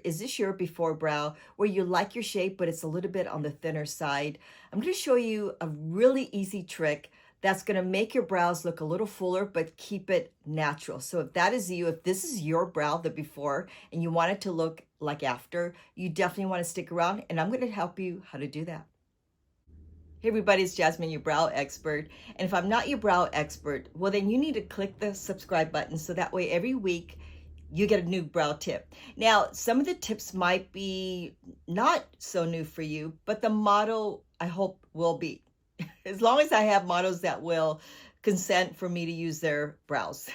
is this your before brow where you like your shape, but it's a little bit on the thinner side? I'm going to show you a really easy trick that's going to make your brows look a little fuller, but keep it natural. So if that is you, if this is your brow, the before, and you want it to look like after, you definitely want to stick around, and I'm going to help you how to do that. Hey everybody, it's Jasmine, your brow expert. And if I'm not your brow expert, well then you need to click the subscribe button so that way every week you get a new brow tip. Now, some of the tips might be not so new for you, but the model I hope will be. As long as I have models that will consent for me to use their brows.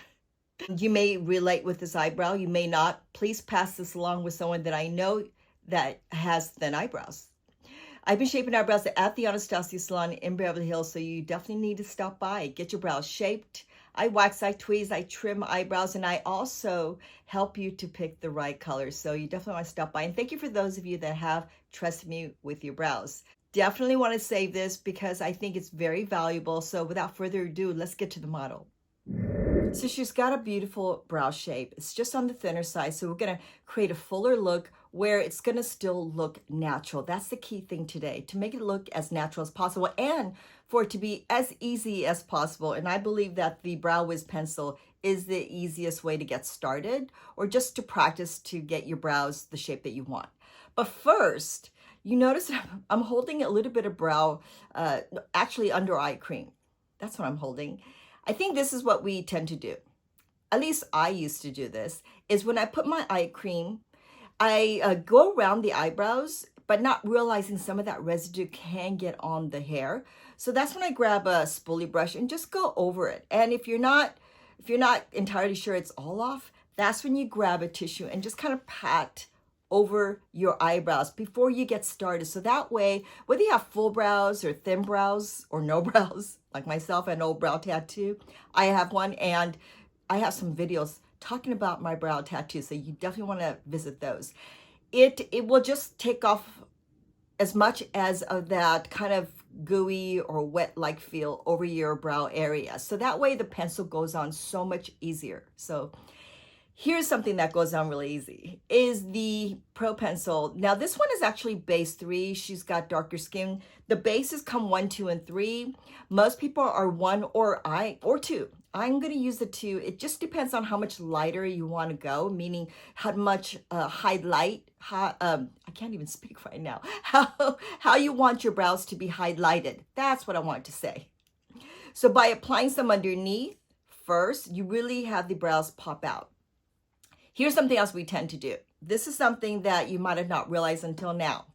You may relate with this eyebrow, you may not. Please pass this along with someone that I know that has thin eyebrows. I've been shaping eyebrows at the Anastasia salon in Beverly Hills, so you definitely need to stop by. Get your brows shaped. I wax, I tweeze, I trim eyebrows, and I also help you to pick the right colors. So you definitely want to stop by. And thank you for those of you that have trusted me with your brows. Definitely want to save this because I think it's very valuable. So without further ado, let's get to the model. So she's got a beautiful brow shape. It's just on the thinner side. So we're going to create a fuller look where it's going to still look natural. That's the key thing today, to make it look as natural as possible and for it to be as easy as possible. And I believe that the Brow Wiz pencil is the easiest way to get started, or just to practice to get your brows the shape that you want. But first, you notice I'm holding a little bit of brow, actually under eye cream. That's what I'm holding. I think this is what we tend to do. At least I used to do this, is when I put my eye cream, I go around the eyebrows, but not realizing some of that residue can get on the hair. So that's when I grab a spoolie brush and just go over it. And if you're not entirely sure it's all off, that's when you grab a tissue and just kind of pat over your eyebrows before you get started. So that way, whether you have full brows or thin brows or no brows, like myself, an old brow tattoo, I have one, and I have some videos talking about my brow tattoo, so you definitely want to visit those. It will just take off as much as of that kind of gooey or wet-like feel over your brow area. So that way the pencil goes on so much easier. So here's something that goes on really easy, is the Pro Pencil. Now this one is actually base 3. She's got darker skin. The bases come 1, 2, and 3. Most people are 1 or 2. I'm going to use the 2. It just depends on how much lighter you want to go, meaning how much highlight, I can't even speak right now, how you want your brows to be highlighted. That's what I want to say. So by applying some underneath first, you really have the brows pop out. Here's something else we tend to do. This is something that you might have not realized until now,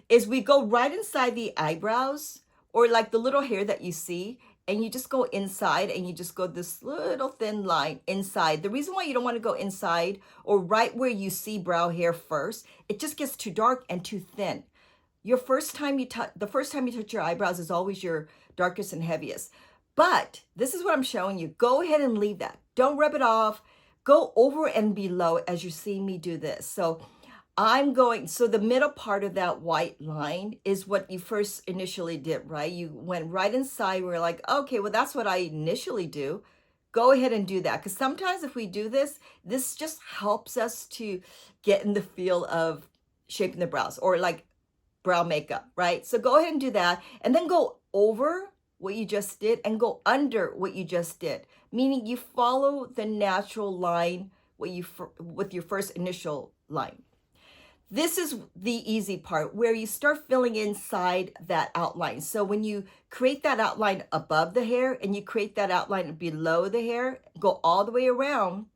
is we go right inside the eyebrows, or like the little hair that you see, and you just go inside and you just go this little thin line inside. The reason why you don't want to go inside or right where you see brow hair first, it just gets too dark and too thin. The first time you touch your eyebrows is always your darkest and heaviest. But this is what I'm showing you. Go ahead and leave that. Don't rub it off. Go over and below as you're seeing me do this. So so the middle part of that white line is what you first initially did, right? You went right inside. We're like, okay, well, that's what I initially do. Go ahead and do that. Because sometimes if we do this, this just helps us to get in the feel of shaping the brows, or like brow makeup, right? So go ahead and do that. And then go over what you just did and go under what you just did. Meaning you follow the natural line with your first initial line. This is the easy part, where you start filling inside that outline. So when you create that outline above the hair and you create that outline below the hair, go all the way around,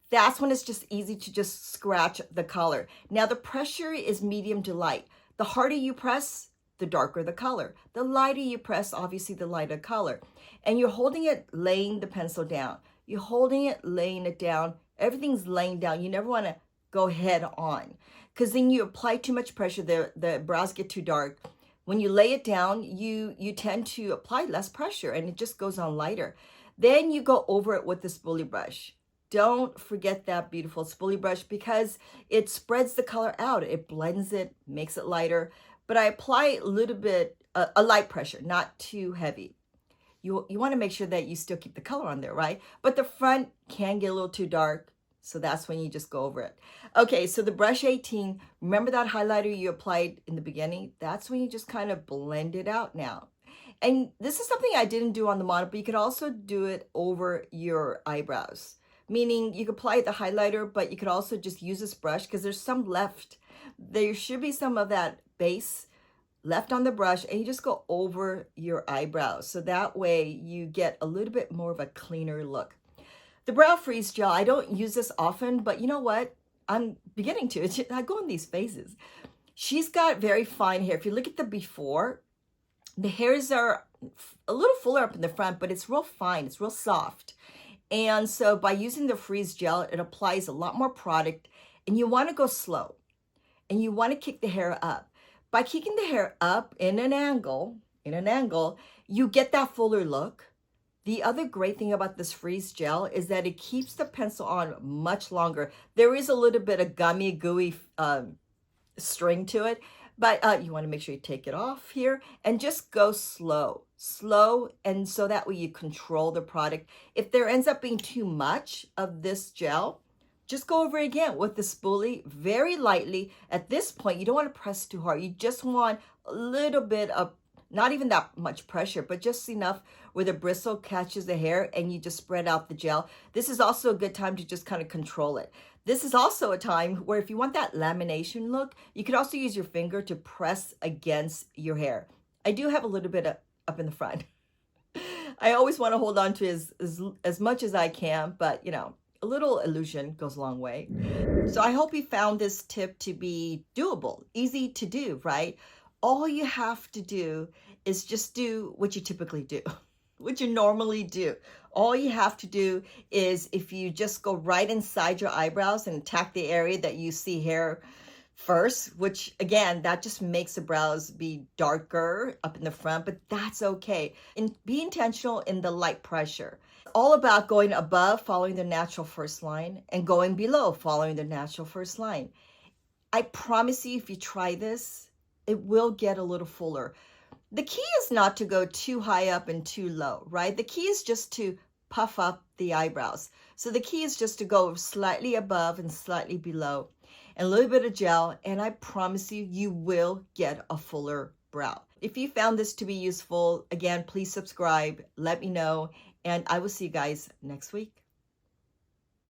that's when it's just easy to just scratch the color. Now the pressure is medium to light. The harder you press, the darker the color. The lighter you press, obviously the lighter color. And you're holding it, laying the pencil down. You're holding it, laying it down. Everything's laying down. You never want to go head on, because then you apply too much pressure, the brows get too dark. When you lay it down, you tend to apply less pressure and it just goes on lighter. Then you go over it with the spoolie brush. Don't forget that beautiful spoolie brush, because it spreads the color out. It blends it, makes it lighter. But I apply a little bit, a light pressure, not too heavy. You want to make sure that you still keep the color on there, right? But the front can get a little too dark. So that's when you just go over it. Okay, so the brush 18, remember that highlighter you applied in the beginning? That's when you just kind of blend it out now. And this is something I didn't do on the model, but you could also do it over your eyebrows. Meaning you could apply the highlighter, but you could also just use this brush because there's some left. There should be some of that base left on the brush, and you just go over your eyebrows. So that way you get a little bit more of a cleaner look. The Brow Freeze Gel, I don't use this often, but you know what? I'm beginning to. I go in these phases. She's got very fine hair. If you look at the before, the hairs are a little fuller up in the front, but it's real fine. It's real soft. And so by using the Freeze Gel, it applies a lot more product, and you want to go slow, and you want to kick the hair up. By kicking the hair up in an angle, you get that fuller look. The other great thing about this Freeze Gel is that it keeps the pencil on much longer. There is a little bit of gummy, gooey string to it, but you want to make sure you take it off here and just go slow, and so that way you control the product. If there ends up being too much of this gel, just go over it again with the spoolie very lightly. At this point, you don't want to press too hard. You just want a little bit of, not even that much pressure, but just enough where the bristle catches the hair and you just spread out the gel. This is also a good time to just kind of control it. This is also a time where if you want that lamination look, you could also use your finger to press against your hair. I do have a little bit up in the front. I always want to hold on to as much as I can, but you know, a little illusion goes a long way. So I hope you found this tip to be doable, easy to do, right? All you have to do is just do what you typically do, what you normally do. All you have to do is if you just go right inside your eyebrows and attack the area that you see hair first, which again, that just makes the brows be darker up in the front, but that's okay. And be intentional in the light pressure. All about going above, following the natural first line, and going below, following the natural first line. I promise you, if you try this, it will get a little fuller. The key is not to go too high up and too low, right? The key is just to puff up the eyebrows. So the key is just to go slightly above and slightly below, and a little bit of gel, and I promise you, you will get a fuller brow. If you found this to be useful, again, please subscribe, let me know, and I will see you guys next week.